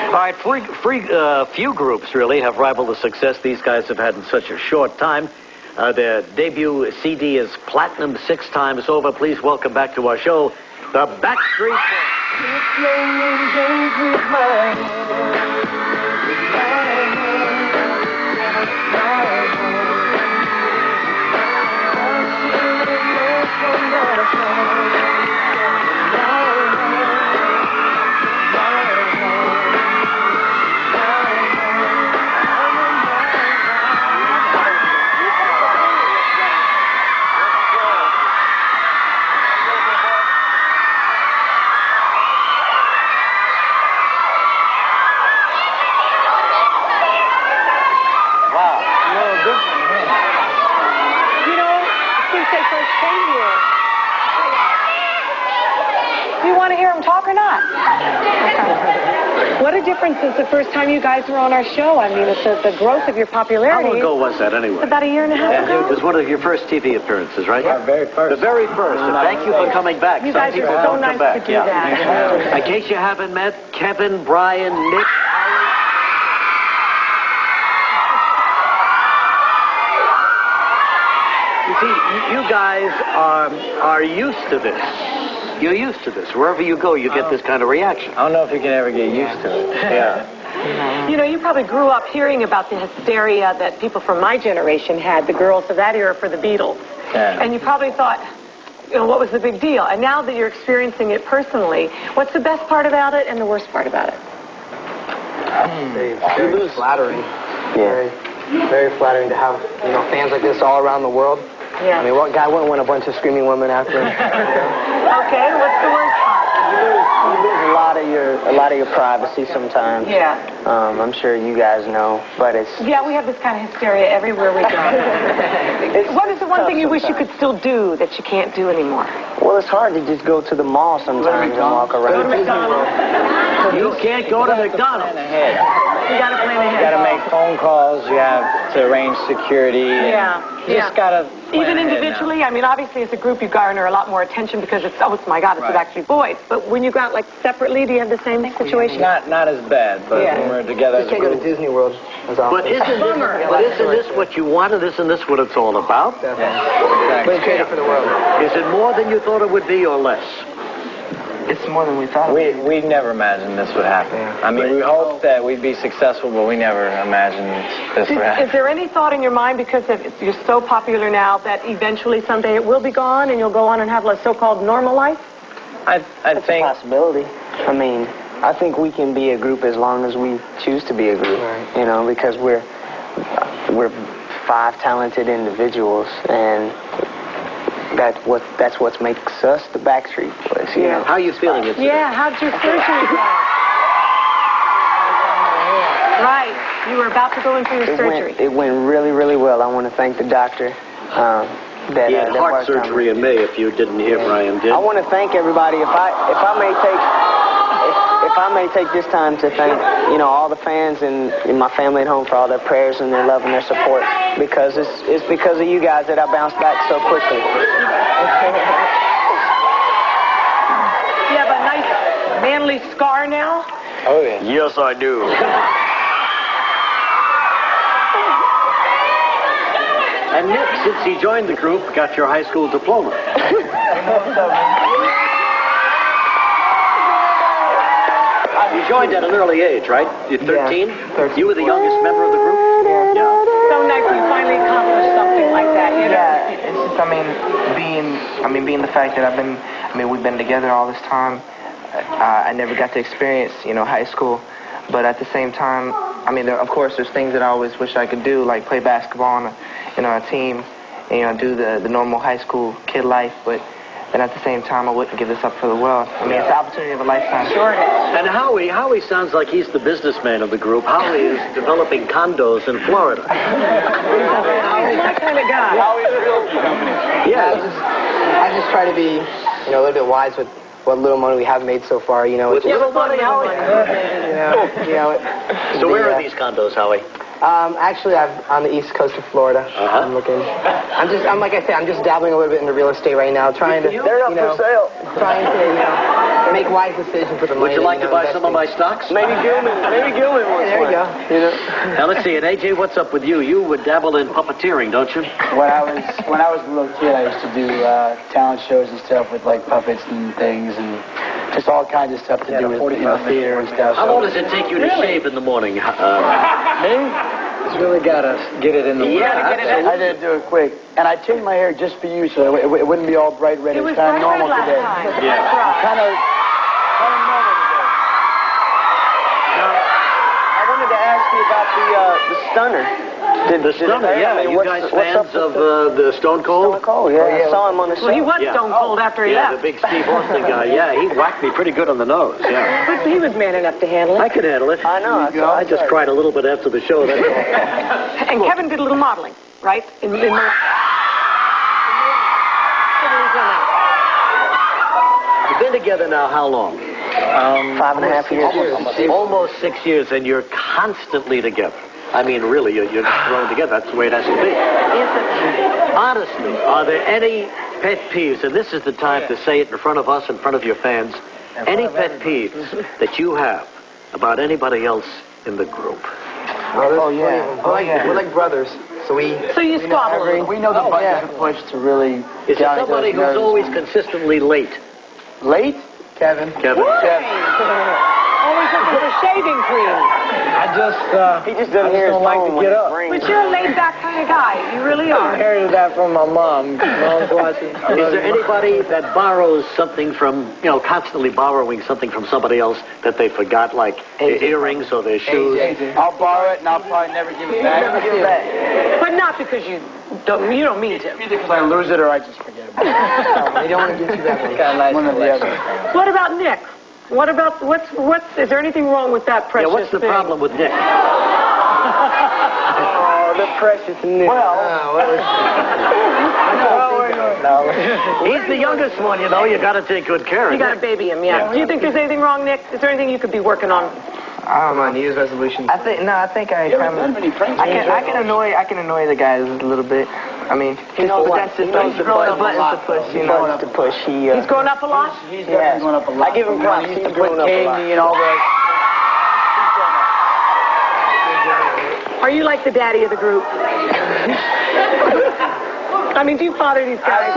All right, few groups really have rivaled the success these guys have had in such a short time. Their debut CD is platinum 6 times over. Please welcome back to our show, the Backstreet Do you want to hear him talk or not? What a difference since the first time you guys were on our show. I mean, it's the growth of your popularity. How long ago was that, anyway? About a year and a half ago. It was one of your first TV appearances, right? Our very first. The very first. And thank you for coming back. You guys are so nice to do that. In case you haven't met Kevin, Brian, Nick, you see, you guys are used to this. You're used to this. Wherever you go, you get this kind of reaction. I don't know if you can ever get used to it. Yeah. You know, you probably grew up hearing about the hysteria that people from my generation had, the girls of that era for the Beatles. Yeah. And you probably thought, you know, what was the big deal? And now that you're experiencing it personally, what's the best part about it and the worst part about it? Very flattering. Yeah. Very flattering to have, you know, fans like this all around the world. Yeah. I mean, what guy wouldn't want a bunch of screaming women after him? Okay, what's the worst part? You lose a lot of your privacy sometimes. Yeah. I'm sure you guys know, but it's... Yeah, we have this kind of hysteria everywhere we go. What is the one thing you wish you could still do that you can't do anymore? Well, it's hard to just go to the mall sometimes and walk around. You can't go to McDonald's. You got to plan ahead. You got to make phone calls. You have to arrange security. Yeah. You just got to even individually, I mean, obviously as a group you garner a lot more attention because it's, oh my God, it's the Backstreet Boys. But when you go out like separately, do you have the same situation? Not as bad, but when we're together as a Just can't go to group. Disney World. That's all. But isn't this what you wanted? Isn't this what it's all about? But it's greater for the world. Is it more than you thought it would be or less? It's more than we thought. We never imagined this would happen. I mean, we hoped that we'd be successful, but we never imagined this would happen. Is there any thought in your mind, because you're so popular now, that eventually someday it will be gone and you'll go on and have a so-called normal life? I It's think... a possibility. I mean, I think we can be a group as long as we choose to be a group. Right. You know, because we're 5 talented individuals, and that's what makes us the Backstreet Boys. You know? How are you feeling it today? Yeah, how'd your surgery go? Right, you were about to go in for your surgery. It went really, really well. I want to thank the doctor. He had heart surgery in May, if you didn't hear Brian did. I want to thank everybody. If I may take this time to thank, you know, all the fans and my family at home for all their prayers and their love and their support, because it's because of you guys that I bounced back so quickly. You have a nice manly scar now? Oh, yeah. Yes, I do. And Nick, since he joined the group, got your high school diploma. You joined at an early age, right? You're 13? Yeah, 13. You were the youngest member of the group? Yeah. So nice you finally accomplished something like that, you know? Yeah, it's just, being the fact that we've been together all this time. I never got to experience, high school. But at the same time, of course, there's things that I always wish I could do, like play basketball on a team, and, do the normal high school kid life. But then at the same time, I wouldn't give this up for the world. It's the opportunity of a lifetime. Sure. And Howie sounds like he's the businessman of the group. Howie is developing condos in Florida. Howie's that kind of guy. Yeah. I just try to be, a little bit wise with what little money we have made so far. With little money, Howie. So where are these condos, Howie? Actually, I'm on the east coast of Florida. I'm looking. I'm just dabbling a little bit into real estate right now, trying to. They're not for sale. Trying to, make wise decisions with the money. Would you like to buy some of my stocks? Maybe Gilman wants There you go. You know? Now, let's see. And, AJ, what's up with you? You would dabble in puppeteering, don't you? When I was a little kid, I used to do talent shows and stuff with like puppets and things and just all kinds of stuff to do with theater and stuff. How long does it take you to shave in the morning? Me? It's really got to get it in the I did do it quick, and I changed my hair just for you, so it wouldn't be all bright red. It was kind of bright normal red last today. time. Yeah. That's right. Kind of normal today. I wanted to ask you about the stunner. The Stunner, yeah. You guys fans of the Stone Cold? Stone Cold, yeah. I saw him on the show. Well, he was Stone Cold after he left. left. The big Steve Austin guy. Yeah, he whacked me pretty good on the nose. Yeah. But he was man enough to handle I it. could handle it. I know. I just cried a little bit after the show. That's all. And Kevin did a little modeling, right? You've been together now how long? 5.5 years. Almost 6 years, and you're constantly together. I mean, really, you're thrown together. That's the way it has to be. Honestly, are there any pet peeves, and this is the time to say it in front of us, in front of your fans, any pet peeves that you have about anybody else in the group? Oh, yeah. We're like brothers. So you squabble a little. We know the buttons to push to really. Is there somebody who's always consistently late? Late? Kevin. Always looking for shaving cream. He just doesn't hear his like phone to get up. But you're a laid-back kind of guy. You really I are. inherited that from my mom. Mom's watching. Is there anybody that borrows something from, constantly borrowing something from somebody else that they forgot, like their earrings or their shoes? I'll borrow it and I'll probably never give it back. But not because you don't mean to. Either because I lose it or I just forget about it. They don't want to get you that way. One or the other. What about Nick? What about, is there anything wrong with that precious Yeah, what's the thing? problem with Nick? Oh, the precious Nick. He's the youngest one, you got to take good care of him. You got to baby him, yeah. Do you think there's anything wrong, Nick? Is there anything you could be working on? I don't know, New Year's resolution. I think I can annoy the guys a little bit. I mean, He knows that's just buttons to push, Buttons to push. He's grown up a lot? He's definitely going up a lot. I give him props. He's He's to grown put up a lot. Katie and all that. Are you like the daddy of the group? I mean, do you father these guys?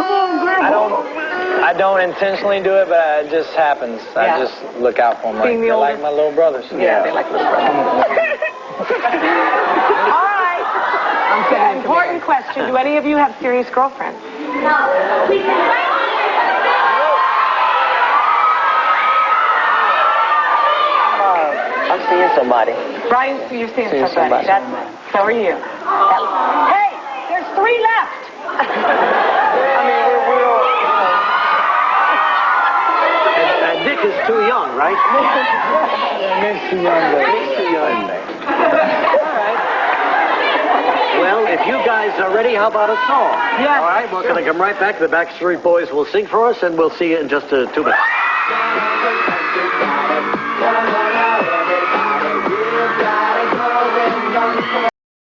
I don't intentionally do it, but it just happens. I just look out for them. Being the They're like oldest? my little brothers. Yeah, they like little brothers. All right. Important question. Do any of you have serious girlfriends? I'm seeing somebody. Brian, you're seeing Seeing somebody. somebody. So are you. Hey, there's 3 left. And Nick is too young, right? Nick's too young. Well, if you guys are ready, how about a song? Yes. All right, we're going to come right back. The Backstreet Boys will sing for us, and we'll see you in just 2 minutes.